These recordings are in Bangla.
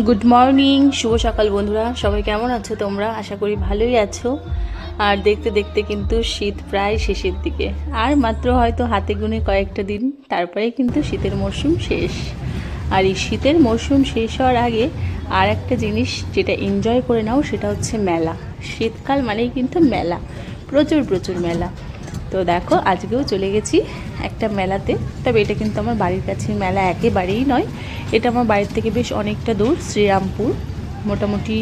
গুড মর্নিং, শুভ সকাল বন্ধুরা। সবাই কেমন আছো তোমরা? আশা করি ভালোই আছো। আর দেখতে দেখতে কিন্তু শীত প্রায় শেষের দিকে, আর মাত্র হয়তো হাতে গুনে কয়েকটা দিন, তারপরে কিন্তু শীতের মরশুম শেষ। আর এই শীতের মরশুম শেষ হওয়ার আগে আর একটা জিনিস যেটা এনজয় করে নাও, সেটা হচ্ছে মেলা। শীতকাল মানেই কিন্তু মেলা, প্রচুর প্রচুর মেলা। তো দেখো, আজকেও চলে গেছি একটা মেলাতে। তবে এটা কিন্তু আমার বাড়ির কাছে মেলা একেবারেই নয়, এটা আমার বাড়ির থেকে বেশ অনেকটা দূর, শ্রীরামপুর। মোটামুটি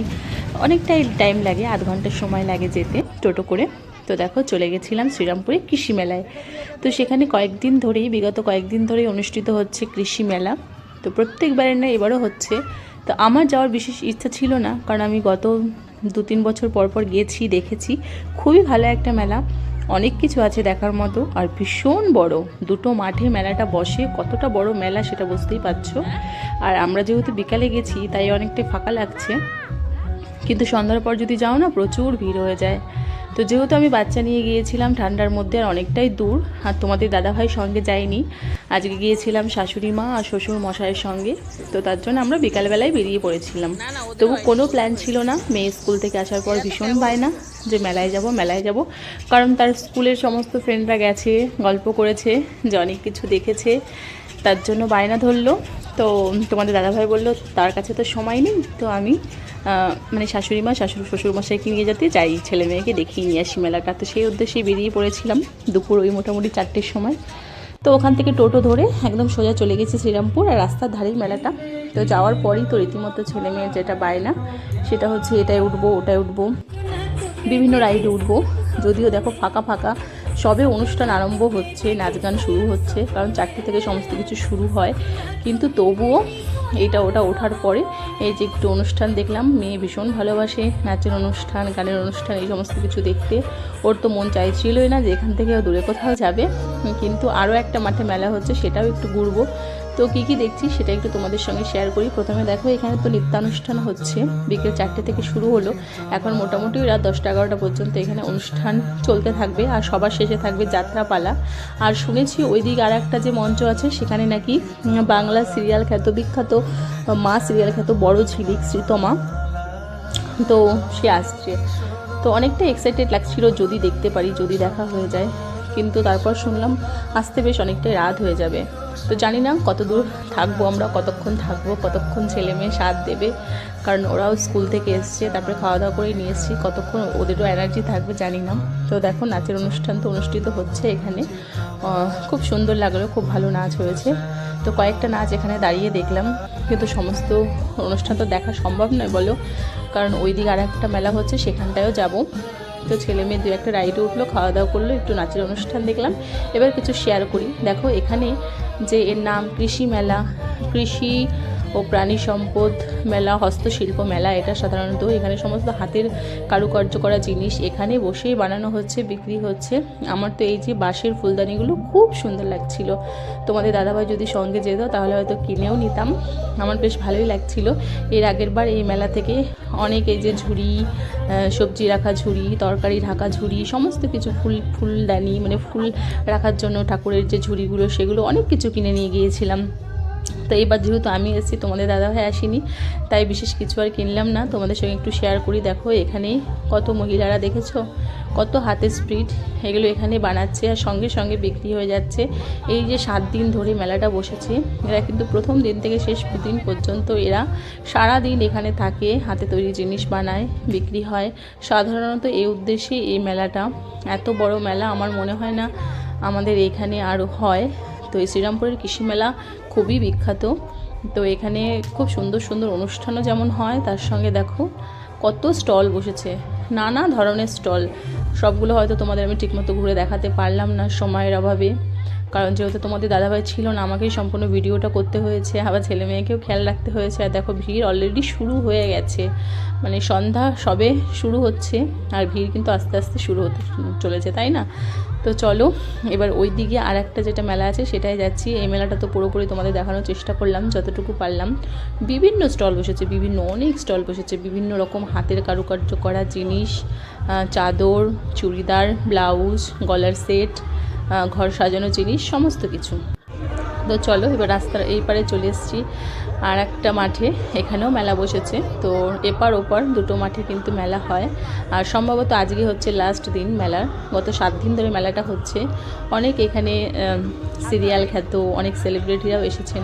অনেকটাই টাইম লাগে, আধ ঘন্টার সময় লাগে যেতে টোটো করে। তো দেখো, চলে গেছিলাম শ্রীরামপুরে কৃষি মেলায়। তো সেখানে বিগত কয়েকদিন ধরেই অনুষ্ঠিত হচ্ছে কৃষি মেলা। তো প্রত্যেকবারের না এবারও হচ্ছে। তো আমার যাওয়ার বিশেষ ইচ্ছা ছিল না, কারণ আমি গত 2-3 বছর পর পর গিয়েছি, দেখেছি। খুবই ভালো একটা মেলা, অনেক কিছু আছে দেখার মতো, আর ভীষণ বড়। দুটো মাঠে মেলাটা বসে, কতটা বড় মেলা সেটা বুঝতেই পারছো। আর আমরা যেহেতু বিকালে গেছি, তাই অনেকটাই ফাঁকা লাগছে। কিন্তু সন্ধ্যার পর যদি যাও না, প্রচুর ভিড় হয়ে যায়। তো যেহেতু আমি বাচ্চা নিয়ে গিয়েছিলাম ঠান্ডার মধ্যে, আর অনেকটাই দূর, আর তোমাদের দাদাভাই সঙ্গে যায়নি, আজকে গিয়েছিলাম শাশুড়ি মা আর শ্বশুর মশাইয়ের সঙ্গে। তো তার জন্য আমরা বিকালবেলায় বেরিয়ে পড়েছিলাম। তবু কোনো প্ল্যান ছিল না। মেয়ে স্কুল থেকে আসার পর ভীষণ বায়না যে মেলায় যাব মেলায় যাব, কারণ তার স্কুলের সমস্ত ফ্রেন্ডরা গেছে, গল্প করেছে যে অনেক কিছু দেখেছে, তার জন্য বায়না ধরলো। তো তোমাদের দাদাভাই বললো তার কাছে তো সময় নেই, তো আমি মানে শাশুড়ি মা শ্বশুরমশাইকে নিয়ে যাতে যাই, ছেলে মেয়েকে দেখিয়ে নিয়ে আসি মেলাটা। তো সেই উদ্দেশ্যেই বেরিয়ে পড়েছিলাম দুপুর ওই মোটামুটি 4টের সময়। তো ওখান থেকে টোটো ধরে একদম সোজা চলে গেছি শ্রীরামপুর, আর রাস্তার ধারেই মেলাটা। তো যাওয়ার পরেই তো রীতিমতো ছেলে মেয়ের যেটা বায়না, সেটা হচ্ছে এটায় উঠবো ওটায় উঠবো, বিভিন্ন রাইডে উঠবো। যদিও দেখো ফাঁকা ফাঁকা, সবে অনুষ্ঠান আরম্ভ হচ্ছে, নাচ গান শুরু হচ্ছে, কারণ 4টে থেকে সমস্ত কিছু শুরু হয়। কিন্তু তবুও এইটা ওটা ওঠার পরে এই যে একটু অনুষ্ঠান দেখলাম। মেয়ে ভীষণ ভালোবাসে নাচের অনুষ্ঠান, গানের অনুষ্ঠান, এই সমস্ত কিছু দেখতে। ওর তো মন চাইছিলই না যে এখান থেকে দূরে কোথাও যাবে। কিন্তু আরও একটা মাঠে মেলা হচ্ছে, সেটাও একটু ঘুরবো। তো কী কী দেখছি সেটা একটু তোমাদের সঙ্গে শেয়ার করি। প্রথমে দেখো, এখানে তো নৃত্যানুষ্ঠান হচ্ছে, বিকেল 4টে থেকে শুরু হলো। এখন মোটামুটি রাত 10টা-11টা পর্যন্ত এখানে অনুষ্ঠান চলতে থাকবে, আর সবার শেষে থাকবে যাত্রাপালা। আর শুনেছি ওইদিকে আর একটা যে মঞ্চ আছে, সেখানে নাকি বাংলা সিরিয়াল বিখ্যাত মা সিরিয়াল খ্যাত বড় ঝিলিক শ্রীতমা, তো সে আসছে। তো অনেকটা এক্সাইটেড লাগছিল, যদি দেখতে পারি, যদি দেখা হয়ে যায়। কিন্তু তারপর শুনলাম আসতে বেশ অনেকটাই রাত হয়ে যাবে। তো জানি না কত দূর থাকবো আমরা, কতক্ষণ থাকবো, কতক্ষণ ছেলে মেয়ে সাথ দেবে, কারণ ওরাও স্কুল থেকে এসছে, তারপরে খাওয়া দাওয়া করে নিয়ে এসেছি, কতক্ষণ ওদেরও এনার্জি থাকবে জানি না। তো দেখো, নাচের অনুষ্ঠান তো অনুষ্ঠিত হচ্ছে এখানে, খুব সুন্দর লাগলো, খুব ভালো নাচ হয়েছে। তো কয়েকটা নাচ এখানে দাঁড়িয়ে দেখলাম, কিন্তু সমস্ত অনুষ্ঠান তো দেখা সম্ভব নয় বলো, কারণ ওই দিকে আর একটা মেলা হচ্ছে, সেখানটায়ও যাব। তো ছেলে মেয়ে 2-1টা রাইডে উঠলো, খাওয়া দাওয়া করলো, একটু নাচের অনুষ্ঠান দেখলাম। এবার কিছু শেয়ার করি। দেখো, এখানে যে এর নাম কৃষি মেলা, কৃষি ও প্রাণী সম্পদ মেলা, হস্তশিল্প মেলা, এটা সাধারণত এখানে সমস্ত হাতের কারুকার্য করা জিনিস এখানে বসেই বানানো হচ্ছে, বিক্রি হচ্ছে। আমার তো এই যে বাঁশের ফুলদানিগুলো খুব সুন্দর লাগছিল। তোমাদের দাদাভাই যদি সঙ্গে যেত তাহলে হয়তো কিনেও নিতাম, আমার বেশ ভালোই লাগছিল। এর আগের বার এই মেলা থেকে অনেক এই যে ঝুড়ি, সবজি রাখা ঝুড়ি, তরকারি ঢাকা ঝুড়ি, সমস্ত কিছু ফুলদানি মানে ফুল রাখার জন্য ঠাকুরের যে ঝুড়িগুলো, সেগুলো অনেক কিছু কিনে নিয়ে গিয়েছিলাম। তো এবার যেহেতু আমি এসেছি, তোমাদের দাদাভাই আসেনি, তাই বিশেষ কিছু আর কিনলাম না। তোমাদের সঙ্গে একটু শেয়ার করি। দেখো, এখানে কত মহিলারা, দেখেছো কত হাতের স্পিড, এগুলো এখানে বানাচ্ছে আর সঙ্গে সঙ্গে বিক্রি হয়ে যাচ্ছে। এই যে 7 দিন ধরে মেলাটা বসেছে, এরা কিন্তু প্রথম দিন থেকে শেষ দিন পর্যন্ত এরা সারা দিন এখানে থাকে, হাতে তৈরি জিনিস বানায়, বিক্রি হয়। সাধারণত এই উদ্দেশ্যে এই মেলাটা, এত বড় মেলা আমার মনে হয় না আমাদের এখানে আরও হয়। তো এই শ্রীরামপুরের কৃষি মেলা খুবই বিখ্যাত। তো এখানে খুব সুন্দর সুন্দর অনুষ্ঠানও যেমন হয়, তার সঙ্গে দেখো কত স্টল বসেছে, নানা ধরনের স্টল। সবগুলো হয়তো তোমাদের আমি ঠিকমতো ঘুরে দেখাতে পারলাম না সময়ের অভাবে, কারণ যেহেতু তোমাদের দাদাভাই ছিল না, আমাকেই সম্পূর্ণ ভিডিওটা করতে হয়েছে, আবার ছেলে মেয়েকেও খেয়াল রাখতে হয়েছে। আর দেখো, ভিড় অলরেডি শুরু হয়ে গেছে, মানে সন্ধ্যা সবে শুরু হচ্ছে, আর ভিড় কিন্তু আস্তে আস্তে শুরু হতে চলেছে, তাই না? তো চলো, এবার ওই দিকে আর একটা যেটা মেলা আছে সেটাই যাচ্ছি। এই মেলাটা তো পুরোপুরি তোমাদের দেখানোর চেষ্টা করলাম যতটুকু পারলাম। বিভিন্ন স্টল বসেছে, অনেক স্টল বসেছে, বিভিন্ন রকম হাতের কারুকার্য করা জিনিস, চাদর, চুড়িদার, ব্লাউজ, গলার সেট, ঘর সাজানো জিনিস, সমস্ত কিছু। তো চলো এবার রাস্তার এই পারে চলে এসেছি আর একটা মাঠে, এখানেও মেলা বসেছে। তো এপার ওপার দুটো মাঠে কিন্তু মেলা হয়। আর সম্ভবত আজকে হচ্ছে লাস্ট দিন মেলার, গত 7 দিন ধরে মেলাটা হচ্ছে। অনেক এখানে সিরিয়াল খ্যাত অনেক সেলিব্রিটিরাও এসেছেন,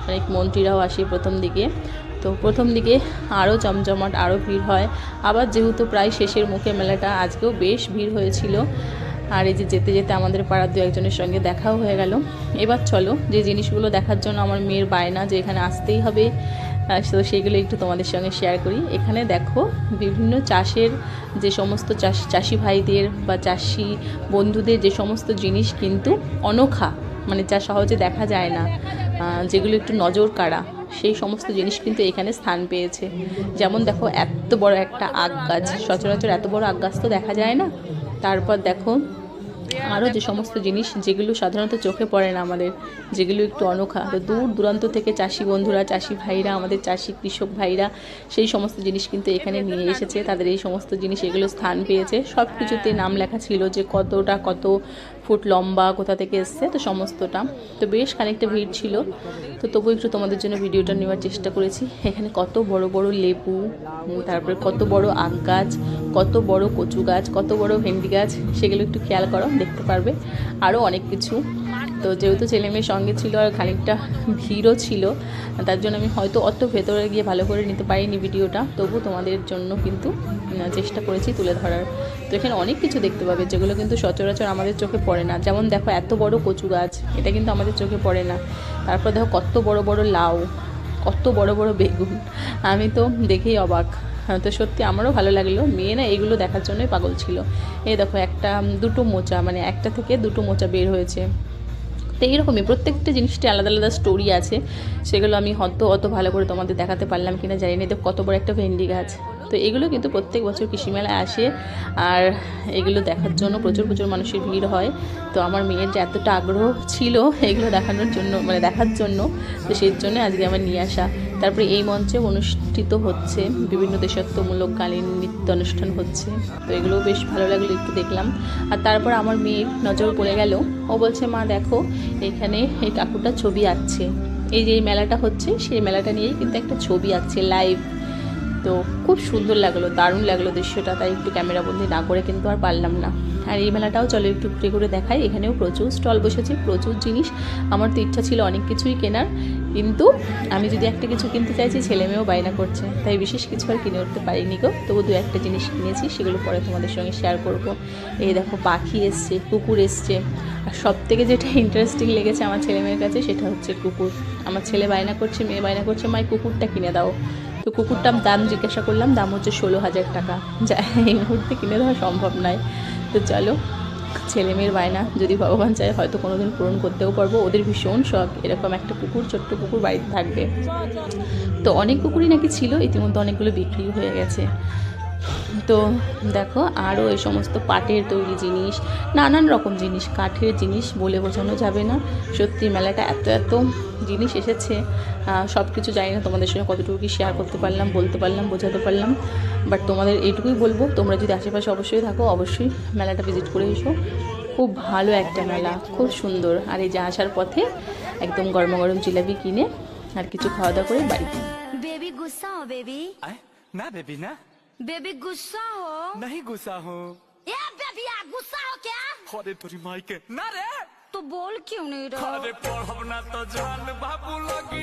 অনেক মন্ত্রীরাও আসে প্রথম দিকে। তো প্রথম দিকে আরও জমজমাট, আরও ভিড় হয়। আবার যেহেতু প্রায় শেষের মুখে মেলাটা, আজকেও বেশ ভিড় হয়েছিল। আর এই যে যেতে যেতে আমাদের পাড়ার দু একজনের সঙ্গে দেখাও হয়ে গেল। এবার চলো যে জিনিসগুলো দেখার জন্য আমার মেয়ের বায়না যে এখানে আসতেই হবে, তো সেগুলো একটু তোমাদের সঙ্গে শেয়ার করি। এখানে দেখো বিভিন্ন চাষের যে সমস্ত চাষি ভাইদের বা চাষি বন্ধুদের যে সমস্ত জিনিস কিন্তু অনোখা, মানে যা সহজে দেখা যায় না, যেগুলো একটু নজর কাড়া, সেই সমস্ত জিনিস কিন্তু এখানে স্থান পেয়েছে। যেমন দেখো এত বড় একটা আগ গাছ, সচরাচর এত বড় আগ গাছ তো দেখা যায় না। তারপর দেখো আরও যে সমস্ত জিনিস যেগুলো সাধারণত চোখে পড়ে না আমাদের, যেগুলো একটু অনোখা, তো দূর দূরান্ত থেকে চাষি বন্ধুরা, চাষি ভাইরা, আমাদের চাষি কৃষক ভাইরা সেই সমস্ত জিনিস কিন্তু এখানে নিয়ে এসেছে। তাদের এই সমস্ত জিনিস এগুলো স্থান পেয়েছে। সব কিছুতে নাম লেখা ছিল যে কতটা কত ফুট লম্বা, কোথা থেকে এসছে, তো সমস্তটা। তো বেশ খানিকটা ভিড় ছিল, তো তবু একটু তোমাদের জন্য ভিডিওটা নেওয়ার চেষ্টা করেছি। এখানে কত বড় বড় লেবু, তারপরে কত বড় আখ গাছ, কত বড় কচু গাছ, কত বড় ভেন্ডি গাছ, সেগুলো একটু খেয়াল করো, দেখতে পারবে। আরও অনেক কিছু। তো যেহেতু ছেলে মেয়ের সঙ্গে ছিল আর খানিকটা ভিড়ও ছিল, তার জন্য আমি হয়তো অত ভেতরে গিয়ে ভালো করে নিতে পারিনি ভিডিওটা, তবু তোমাদের জন্য কিন্তু চেষ্টা করেছি তুলে ধরার। তো এখানে অনেক কিছু দেখতে পাবে যেগুলো কিন্তু সচরাচর আমাদের চোখে পড়ে না। যেমন দেখো এত বড় কচু গাছ, এটা কিন্তু আমাদের চোখে পড়ে না। তারপর দেখো কত বড় বড় লাউ, কত বড় বড় বেগুন, আমি তো দেখেই অবাক। তো সত্যি আমারও ভালো লাগলো। মেয়ে না এগুলো দেখার জন্যই পাগল ছিল। এই দেখো একটা দুটো মোচা, মানে একটা থেকে দুটো মোচা বের হয়েছে। তো এইরকমই প্রত্যেকটা জিনিসটি আলাদা আলাদা স্টোরি আছে, সেগুলো আমি হয়তো অত ভালো করে তোমাদের দেখাতে পারলাম কিনা জানি না। দেখো কত বড় একটা ভেন্ডি গাছ। তো এগুলো কিন্তু প্রত্যেক বছর কৃষি মেলায় আসে, আর এগুলো দেখার জন্য প্রচুর প্রচুর মানুষের ভিড় হয়। তো আমার মেয়ের যে এতটা আগ্রহ ছিল এগুলো দেখানোর জন্য, মানে দেখার জন্য, তো সেই জন্য আজকে আমার নিয়ে আসা। তারপরে এই মঞ্চে অনুষ্ঠিত হচ্ছে বিভিন্ন দেশাত্মমূলককালীন নৃত্য অনুষ্ঠান হচ্ছে। তো এগুলোও বেশ ভালো লাগলো, একটু দেখলাম। আর তারপর আমার মেয়ের নজর পড়ে গেল, ও বলছে মা দেখো এখানে এই কাকুটা ছবি আঁকছে, এই যে এই মেলাটা হচ্ছে সেই মেলাটা নিয়েই কিন্তু একটা ছবি আঁকছে লাইভ। তো খুব সুন্দর লাগলো, দারুণ লাগলো দৃশ্যটা, তাই একটু ক্যামেরাবন্দি না করে কিন্তু আর পারলাম না। আর এই মেলাটাও চলো একটু ঘুরে ঘুরে দেখাই। এখানেও প্রচুর স্টল বসেছে, প্রচুর জিনিস। আমার তো ইচ্ছা ছিল অনেক কিছুই কেনার, কিন্তু আমি যদি একটা কিছু কিনতে চাইছি ছেলে মেয়েও বায়না করছে, তাই বিশেষ কিছু আর কিনে উঠতে পারিনি গো। তবু দু একটা জিনিস কিনেছি, সেগুলো পরে তোমাদের সঙ্গে শেয়ার করব। এই দেখো পাখি এসছে, কুকুর এসছে। আর সব থেকে যেটা ইন্টারেস্টিং লেগেছে আমার ছেলে মেয়ের কাছে সেটা হচ্ছে কুকুর। আমার ছেলে বায়না করছে, মেয়ে বায়না করছে, মাই কুকুরটা কিনে দাও। তো কুকুরটার দাম জিজ্ঞাসা করলাম, দাম হচ্ছে 16,000 টাকা, যা এই মুহূর্তে কিনে দেওয়া সম্ভব নয়। তো চলো ছেলে মেয়ের বায়না যদি ভগবান চায় হয়তো কোনোদিন পূরণ করতেও পারবো। ওদের ভীষণ শখ এরকম একটা কুকুর, ছোট্ট কুকুর বাড়িতে থাকবে। তো অনেক কুকুরই নাকি ছিল, ইতিমধ্যে অনেকগুলো বিক্রি হয়ে গেছে। তো দেখো আরও এই সমস্ত পাটের তৈরি জিনিস, নানান রকম জিনিস, কাঠের জিনিস বলে বোঝানো যাবে না। সত্যি মেলাটা এত এত জিনিস এসেছে, সব কিছু জানি না তোমাদের সঙ্গে কতটুকু কি শেয়ার করতে পারলাম, বলতে পারলাম, বোঝাতে পারলাম। বাট তোমাদের এইটুকুই বলবো, তোমরা যদি আশেপাশে অবশ্যই থাকো অবশ্যই মেলাটা ভিজিট করে এসো। খুব ভালো একটা মেলা, খুব সুন্দর। আর এই যে আসার পথে একদম গরম গরম জিলাপি কিনে আর কিছু খাওয়া দাওয়া করে বাড়িতে। बेबी गुस्सा हो बेबी ना बेबी ना बेबी गुस्सा हो नहीं गुस्सा हूँ ए बेबी गुस्सा हो क्या अरे तेरी माई के ना रे तो बोल क्यों नहीं रहा अरे पढ़ब ना तो जान बाबू लगी